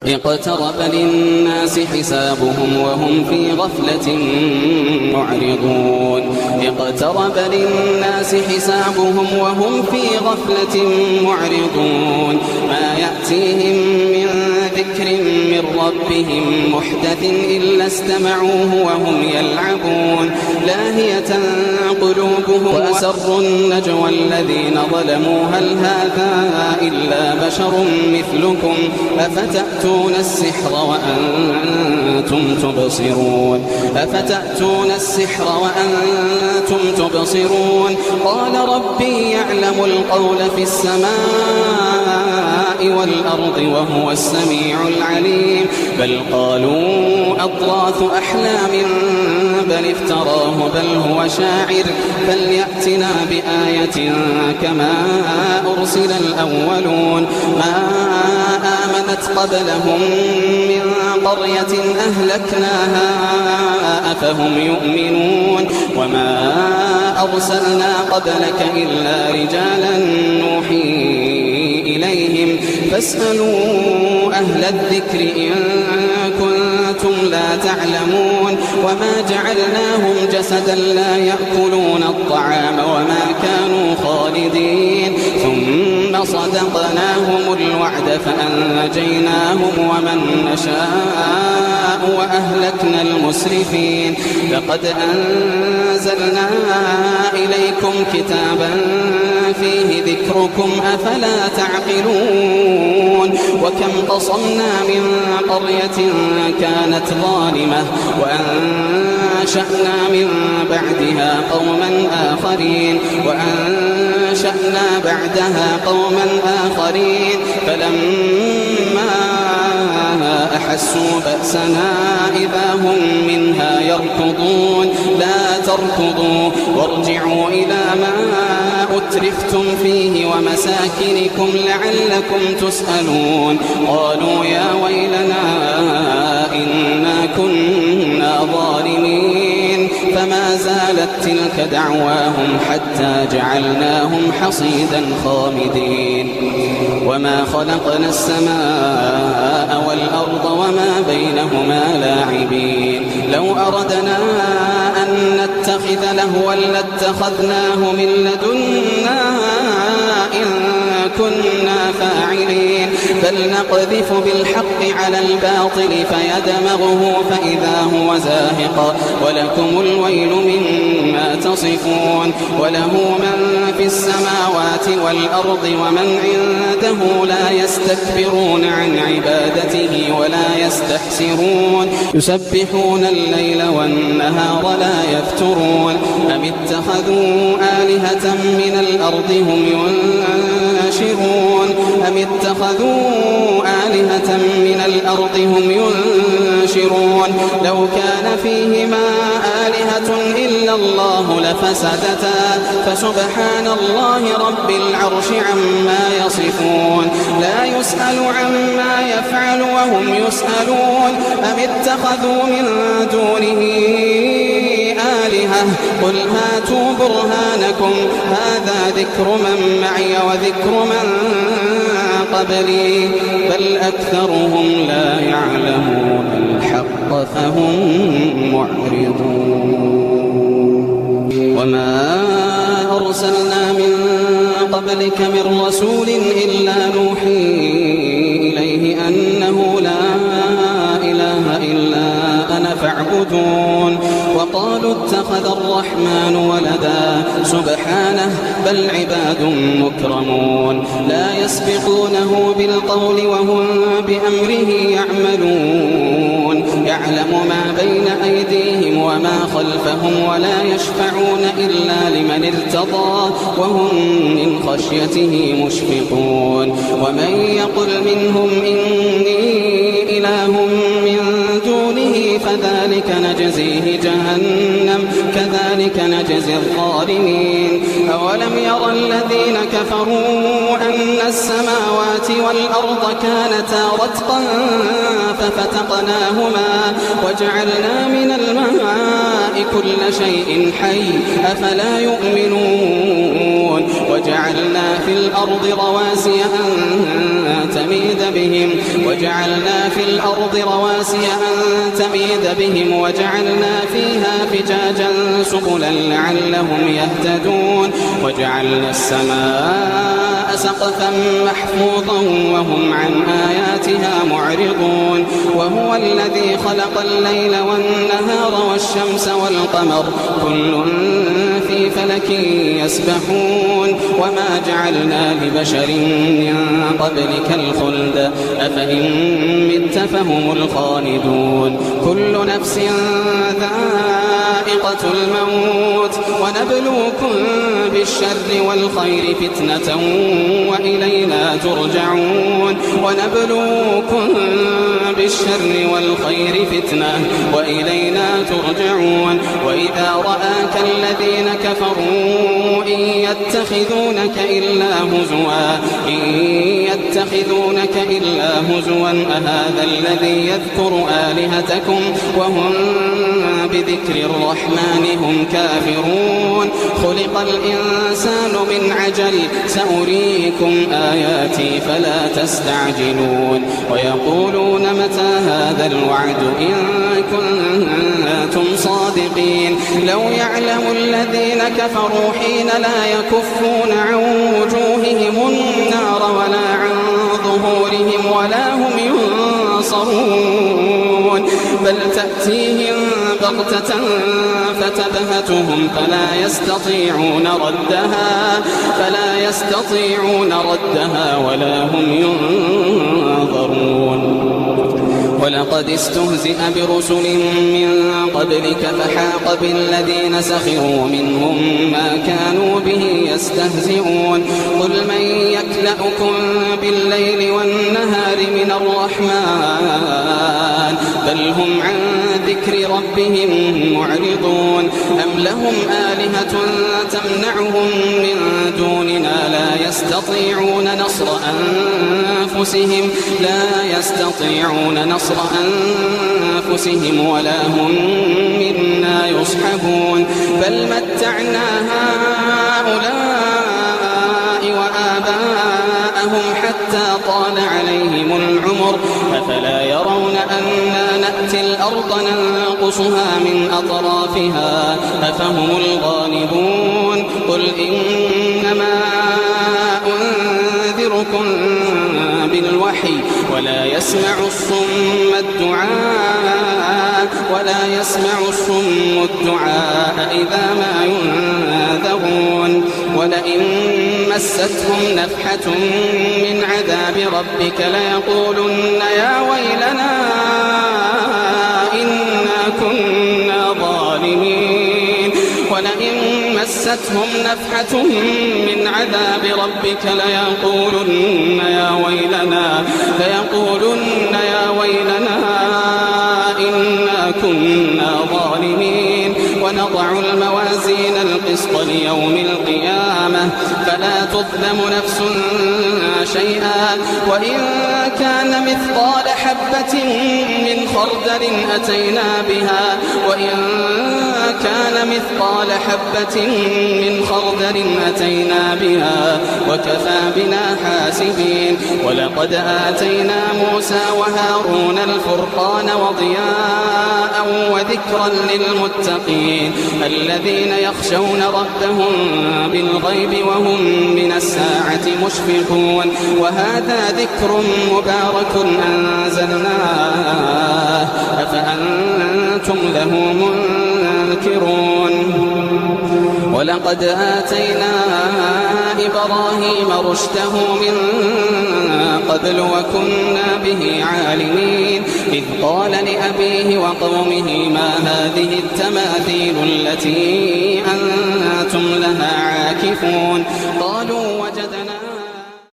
اقترب للناس حسابهم وهم في غفلة معرضون اقترب للناس حسابهم وهم في غفلة معرضون ما يأتيهم من ذكر من ربهم محدث إلا استمعوه وهم يلعبون لاهية قلوبهم وأسروا النجوى الذين ظلموا هل هذا إلا بشر مثلكم أفتأتون السحر وأنتم تبصرون قال ربي يعلم القول في السماء والأرض وهو السميع العليم بل قالوا أضغاث أحلام بل افتراه بل هو شاعر فليأتنا بآية كما أرسل الأولون ما آمنت قبلهم من قرية أهلكناها أفهم يؤمنون وما أرسلنا قبلك إلا رجالا نوحي إليهم فاسألوا أهل الذكر إن كنتم لا تعلمون وما جعلناهم جسدا لا يأكلون الطعام وما كانوا خالدين ثم صدقناهم الوعد فأنجيناهم ومن نشاء وأهلكنا المسرفين لقد أنزلنا إليكم كتابا فيه ذكركم أفلا تعقلون وكم قصمنا من قرية كانت ظالمة وأنشأنا من بعدها قوما آخرين فلما أحسوا بأسنا إذا هم منها يركضون لا تركضوا وارجعوا إلى ما أترفتم فيه ومساكنكم لعلكم تسألون قالوا يا ويلنا إنا كنا ظالمين فما زالت تلك دعواهم حتى جعلناهم حصيدا خامدين وما خلقنا السماء والأرض وما بينهما لاعبين لو أردنا أن نتخذ لهوا لاتخذناه من لدنا إن كنا فاعلين بل نقذف بالحق على الباطل فيدمغه فإذا هو زاهق ولكم الويل مما تصفون وله من في السماوات والأرض ومن عنده لا يستكبرون عن عبادته ولا يستحسرون يسبحون الليل والنهار لا يفترون أم اتخذوا آلهة من الأرض هم ينشرون لو كان فيهما آلهة إلا الله لفسدتا فسبحان الله رب العرش عما يصفون لا يسأل عما يفعل وهم يسألون أم اتخذوا من دونه آلهة قل هاتوا برهانكم هذا ذكر من معي وذكر من قبلي بل أكثرهم لا يعلمون الحق فهم معرضون وما أرسلنا من قبلك من رسول إلا نوحي إليه أنه لا إله إلا أنا فاعبدون وقالوا اتخذ الرحمن ولدا سبحانه بل عباد مكرمون لا يسبقونه بالقول وهم بأمره يعملون يعلم ما بين أيديهم وما خلفهم ولا يشفعون إلا لمن ارتضى وهم من خشيته مشفقون ومن يقل منهم إني إله من دونه فذلك نجزيه جهنم كذلك نجزي الظالمين أولم ير الذين كفروا أن السماوات والأرض كانتا رتقا ففتقناهما وجعلنا من الماء كل شيء حي أفلا يؤمنون وجعلنا في الأرض رواسي أن تميد بهم وجعلنا فيها فجاجا سبلا لعلهم يهتدون وجعلنا السماء سقفا محفوظا وهم عن آياتها معرضون وهو الذي خلق الليل والنهار والشمس والقمر كل في فلك يسبحون وما جعلنا لبشر من قبلك الخلد أفإن مت فهم الخالدون كل نفس ذائقة الموت ونبلوكم بالشر والخير فتنة وإلينا ترجعون وإذا رآك الذين كفروا إن يتخذونك إلا هزوا أهذا الذي يذكر آلهتكم وهم بذكر الرحمن هم كافرون خلق الإنسان من عجل سأريكم آياتي فلا تستعجلون ويقولون متى هذا الوعد إن كنتم صادقين لو يعلم الذين كفروا حين لا يكفون عن وجوههم النار ولا عن ظهورهم ولا هم ينصرون بل تأتيهم بغتة فتبهتهم فلا يستطيعون ردها ولا هم ينظرون ولقد استهزئ برسل من قبلك فحاق بالذين سخروا منهم ما كانوا به يستهزئون قل من يكلأكم بالليل والنهار من الرحمن بل هم عن ذكر ربهم معرضون أم لهم آلهة تمنعهم من دوننا لا يستطيعون نصر أنفسهم ولا هم منا يصحبون بل متعنا هؤلاء وآباءهم حتى طال عليهم العمر أفلا يرون أنا نأتي الأرض ننقصها من أطرافها أفهم الغالبون قل إنما أنذركم بالوحي ولا يسمع الصم الدعاء إذا ما ينذرون ولئن مستهم نفحة من عذاب ربك ليقولن يا ويلنا إنا كنا ظالمين ولئن مستهم نفحة من عذاب ربك ليقولن يا ويلنا إنا كنا ظالمين ونضع الموازين القسط ليوم القيامة فلا تظلم نفس شيئا وإن كان مثقال حبة من خردل أتينا بها وكفى بنا حاسبين ولقد آتينا موسى وهارون الفرقان وضياء وذكرا للمتقين الذين يخشون ربهم بالغيب وهم من الساعة مشفقون وهذا ذكر مبارك أنزلناه أفأنتم له منكرون ولقد آتينا إبراهيم رشده من قبل وكنا به عالمين إذ قال لأبيه وقومه ما هذه التماثيل التي أنتم لها عاكفون قالوا